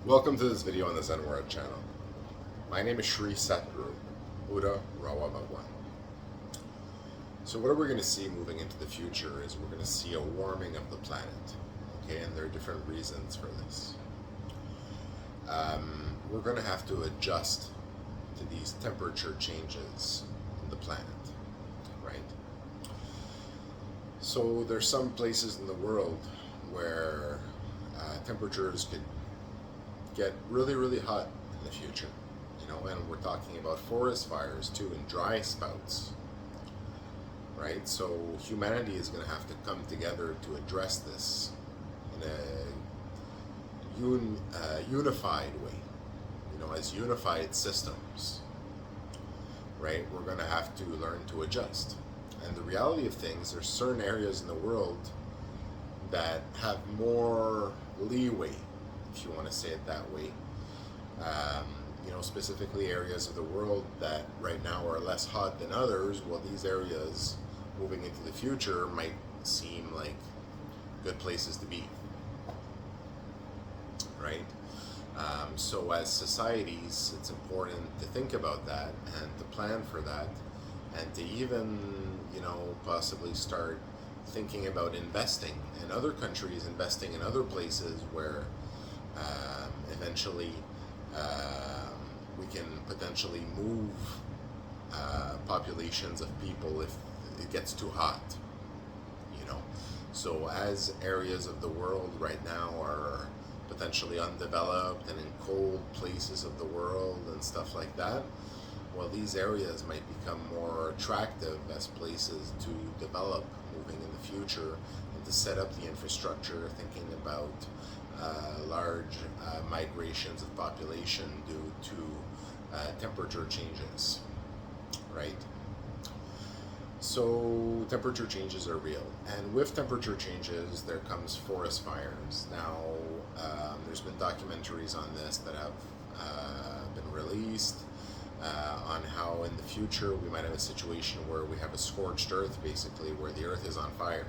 Welcome to this video on the Zen World channel. My name is Adisatguru, Buddha Rawa Bhagwan. So what we're going to see moving into the future is we're going to see a warming of the planet. Okay, and there are different reasons for this. We're going to have to adjust to these temperature changes in the planet, right? So there's some places in the world where temperatures could get really hot in the future, and we're talking about forest fires too and dry spouts, right? So humanity is going to have to come together to address this in a unified way, as unified systems, right? We're going to have to learn to adjust. And the reality of things, there's certain areas in the world that have more leeway, if you want to say it that way. Specifically areas of the world that right now are less hot than others. Well, these areas moving into the future might seem like good places to be, right? So as societies, it's important to think about that and to plan for that, and to even, possibly start thinking about investing in other countries, investing in other places where eventually we can potentially move populations of people if it gets too hot, So as areas of the world right now are potentially undeveloped and in cold places of the world and stuff like that, well, these areas might become more attractive as places to develop moving in the future and to set up the infrastructure, thinking about large migrations of population due to temperature changes, right? So temperature changes are real, and with temperature changes there comes forest fires. Now there's been documentaries on this that have been released on how in the future we might have a situation where we have a scorched earth, basically, where the earth is on fire,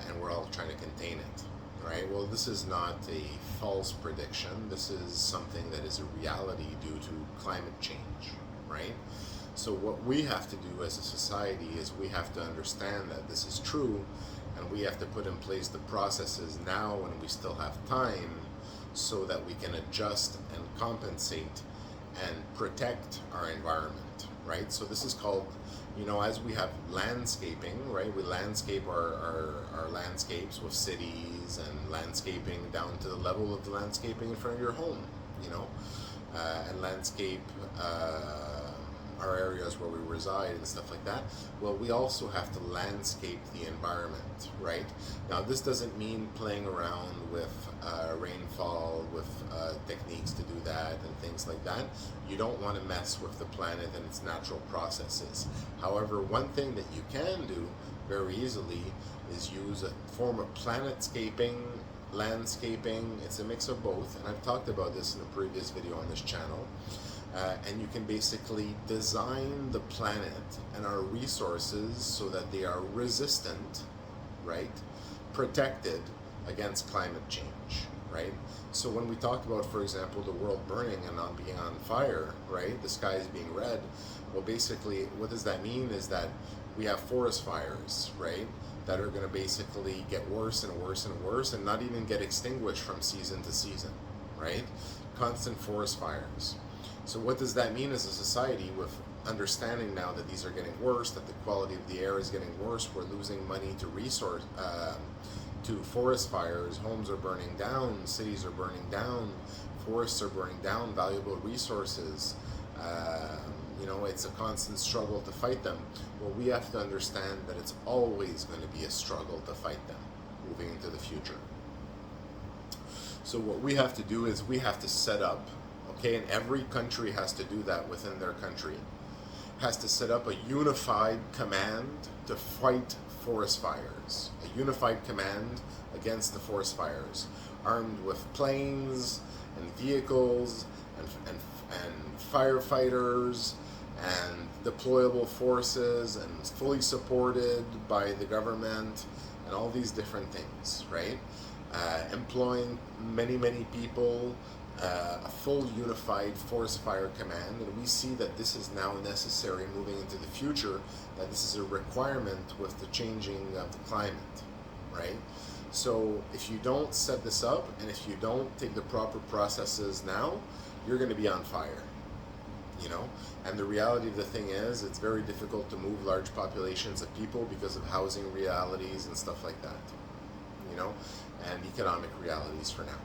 and we're all trying to contain it, right? Well, this is not a false prediction. This is something that is a reality due to climate change, right? So what we have to do as a society is we have to understand that this is true, and we have to put in place the processes now when we still have time, so that we can adjust and compensate and protect our environment, right? So this is called, as we have landscaping, right? We landscape our landscapes with cities and landscaping down to the level of the landscaping in front of your home, and landscape our areas where we reside and stuff like that. Well, we also have to landscape the environment, right? Now, this doesn't mean playing around with rainfall, with techniques to do that and things like that. You don't want to mess with the planet and its natural processes. However, one thing that you can do very easily is use a form of planetscaping, landscaping. It's a mix of both, and I've talked about this in a previous video on this channel. And you can basically design the planet and our resources so that they are resistant, right? Protected against climate change, right? So when we talk about, for example, the world burning and not being on fire, right? The skies being red. Well, basically, what does that mean is that we have forest fires, right? That are going to basically get worse and worse and worse and not even get extinguished from season to season, right? Constant forest fires. So what does that mean as a society, with understanding now that these are getting worse, that the quality of the air is getting worse, we're losing money to forest fires, homes are burning down, cities are burning down, forests are burning down, valuable resources. It's a constant struggle to fight them. Well, we have to understand that it's always going to be a struggle to fight them moving into the future. So what we have to do is we have to set up, okay, and every country has to do that within their country, has to set up a unified command to fight forest fires, a unified command against the forest fires, armed with planes and vehicles and firefighters and deployable forces and fully supported by the government and all these different things, right? employing many people, a full unified forest fire command, and we see that this is now necessary moving into the future, that this is a requirement with the changing of the climate, right? So if you don't set this up, and if you don't take the proper processes now, you're going to be on fire, you know? And the reality of the thing is, it's very difficult to move large populations of people because of housing realities and stuff like that, you know, and economic realities for now.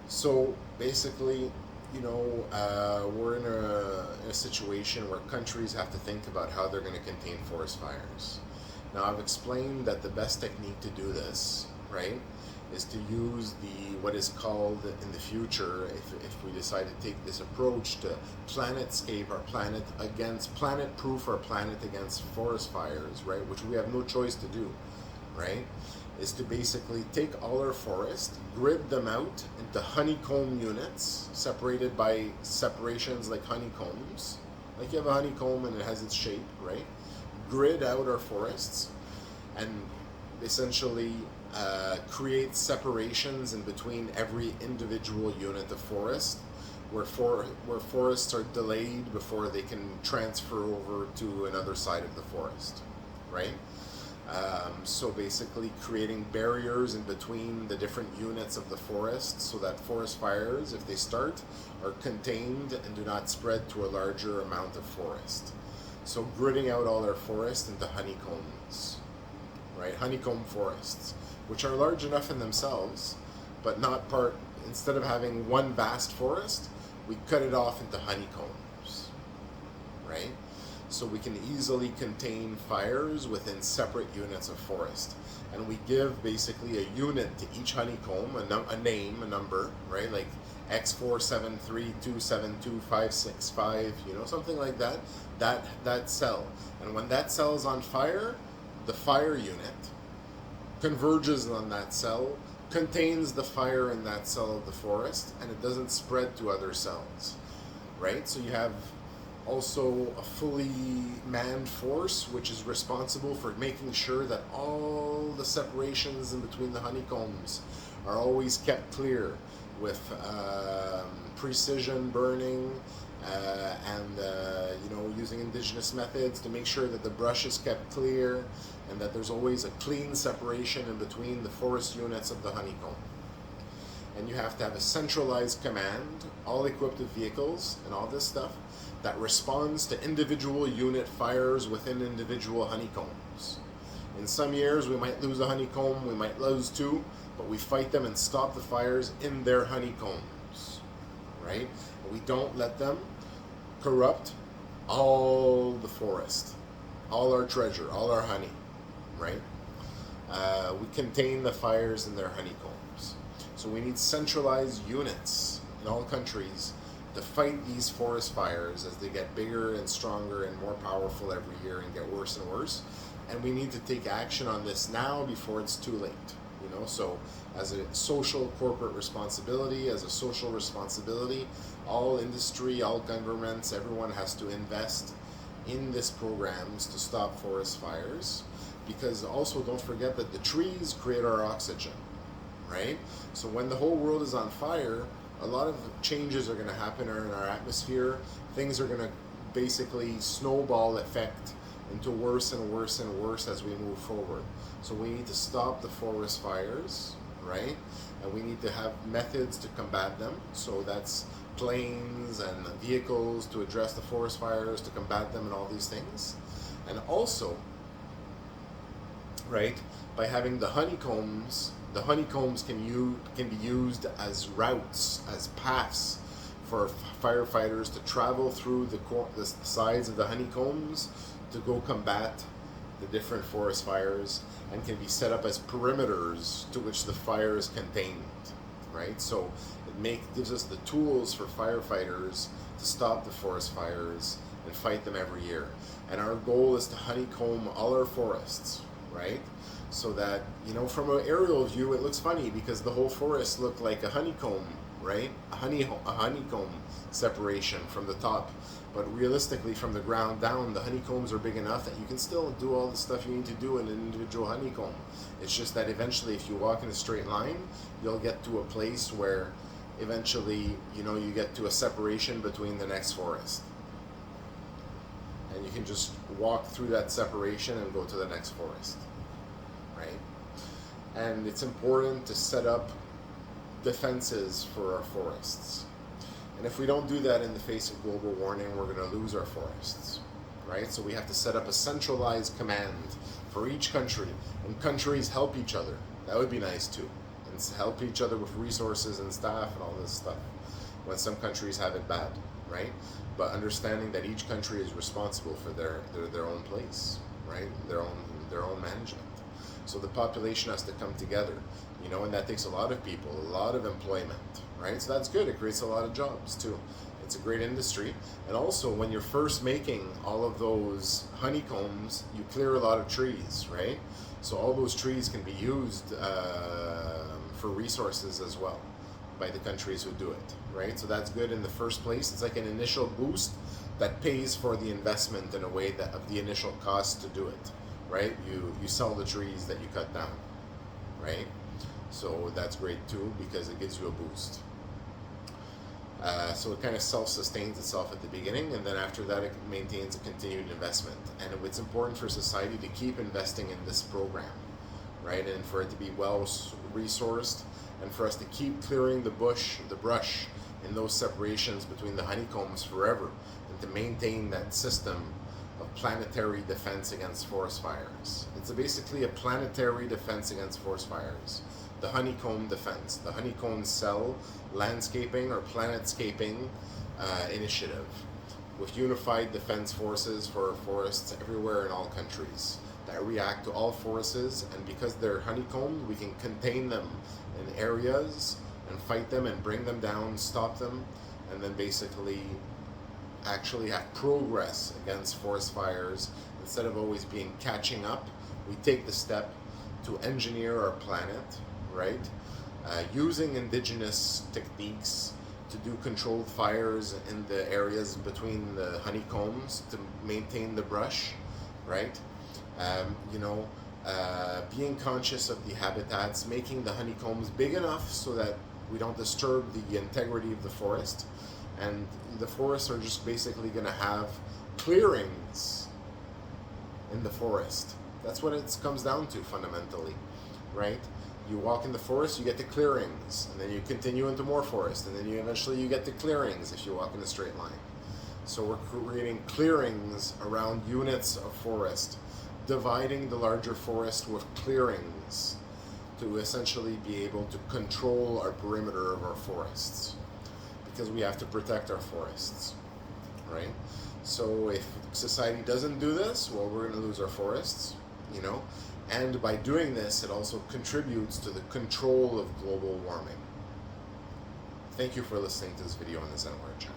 So basically, you know, we're in a situation where countries have to think about how they're going to contain forest fires. Now, I've explained that the best technique to do this, right, is to use what is called in the future, if we decide to take this approach, to planetscape our planet against, planet-proof our planet against forest fires, right, which we have no choice to do, right, is to basically take all our forests, grid them out into honeycomb units, separated by separations like honeycombs. Like you have a honeycomb and it has its shape, right? Grid out our forests and essentially create separations in between every individual unit of forest, where forests are delayed before they can transfer over to another side of the forest, right? So basically creating barriers in between the different units of the forest so that forest fires, if they start, are contained and do not spread to a larger amount of forest. So gridding out all our forests into honeycombs, right? Honeycomb forests, which are large enough in themselves, but not part, instead of having one vast forest, we cut it off into honeycombs, right? So we can easily contain fires within separate units of forest. And we give basically a unit to each honeycomb, a name, a number, right? Like X4732725565, you know, something like that, that cell. And when that cell is on fire, the fire unit converges on that cell, contains the fire in that cell of the forest, and it doesn't spread to other cells, right? So you have also a fully manned force which is responsible for making sure that all the separations in between the honeycombs are always kept clear with precision burning and you know, using indigenous methods to make sure that the brush is kept clear and that there's always a clean separation in between the forest units of the honeycomb. And you have to have a centralized command, all equipped with vehicles and all this stuff, that responds to individual unit fires within individual honeycombs. In some years we might lose a honeycomb, we might lose two, but we fight them and stop the fires in their honeycombs, right? And we don't let them corrupt all the forest, all our treasure, all our honey, right? We contain the fires in their honeycombs. So we need centralized units in all countries to fight these forest fires as they get bigger and stronger and more powerful every year and get worse and worse. And we need to take action on this now before it's too late, you know? So as a social corporate responsibility, as a social responsibility, all industry, all governments, everyone has to invest in these programs to stop forest fires, because also don't forget that the trees create our oxygen, right? So when the whole world is on fire, a lot of changes are going to happen in our atmosphere. Things are going to basically snowball effect into worse and worse and worse as we move forward. So we need to stop the forest fires, right? And we need to have methods to combat them. So that's planes and vehicles to address the forest fires, to combat them and all these things. And also, right, by having the honeycombs can be used as routes, as paths for firefighters to travel through the sides of the honeycombs to go combat the different forest fires, and can be set up as perimeters to which the fire is contained, right? So it gives us the tools for firefighters to stop the forest fires and fight them every year. And our goal is to honeycomb all our forests, right? So that, you know, from an aerial view it looks funny because the whole forest looked like a honeycomb right? A honeycomb separation from the top. But realistically, from the ground down, the honeycombs are big enough that you can still do all the stuff you need to do in an individual honeycomb. It's just that eventually, if you walk in a straight line, you'll get to a place where eventually, you get to a separation between the next forest. And you can just walk through that separation and go to the next forest, right? And it's important to set up defenses for our forests. And if we don't do that in the face of global warming, we're going to lose our forests, right? So we have to set up a centralized command for each country, and countries help each other. That would be nice too, and help each other with resources and staff and all this stuff when some countries have it bad, right? But understanding that each country is responsible for their own place, right? Their own management. So the population has to come together, and that takes a lot of people, a lot of employment, right? So that's good. It creates a lot of jobs too. It's a great industry. And also, when you're first making all of those honeycombs, you clear a lot of trees, right? So all those trees can be used for resources as well by the countries who do it, right? So that's good in the first place. It's like an initial boost that pays for the investment in a way that of the initial cost to do it, right? You sell the trees that you cut down, right? So that's great too, because it gives you a boost. So it kind of self-sustains itself at the beginning, and then after that it maintains a continued investment. And it's important for society to keep investing in this program, right? And for it to be well resourced, and for us to keep clearing the brush in those separations between the honeycombs forever, and to maintain that system of planetary defense against forest fires. It's basically a planetary defense against forest fires. The honeycomb defense, the honeycomb cell landscaping or planetscaping initiative, with unified defense forces for forests everywhere in all countries that react to all forces, and because they're honeycombed, we can contain them in areas and fight them and bring them down, stop them, and then basically actually have progress against forest fires. Instead of always being catching up, we take the step to engineer our planet, right? Using indigenous techniques to do controlled fires in the areas between the honeycombs to maintain the brush, right? Being conscious of the habitats, making the honeycombs big enough so that we don't disturb the integrity of the forest. And the forests are just basically going to have clearings in the forest. That's what it comes down to fundamentally, right? You walk in the forest, you get to clearings, and then you continue into more forest, and then eventually you get to clearings if you walk in a straight line. So we're creating clearings around units of forest, dividing the larger forest with clearings to essentially be able to control our perimeter of our forests, because we have to protect our forests, right? So if society doesn't do this, well, we're going to lose our forests, and by doing this, it also contributes to the control of global warming. Thank you for listening to this video on the Zenware channel.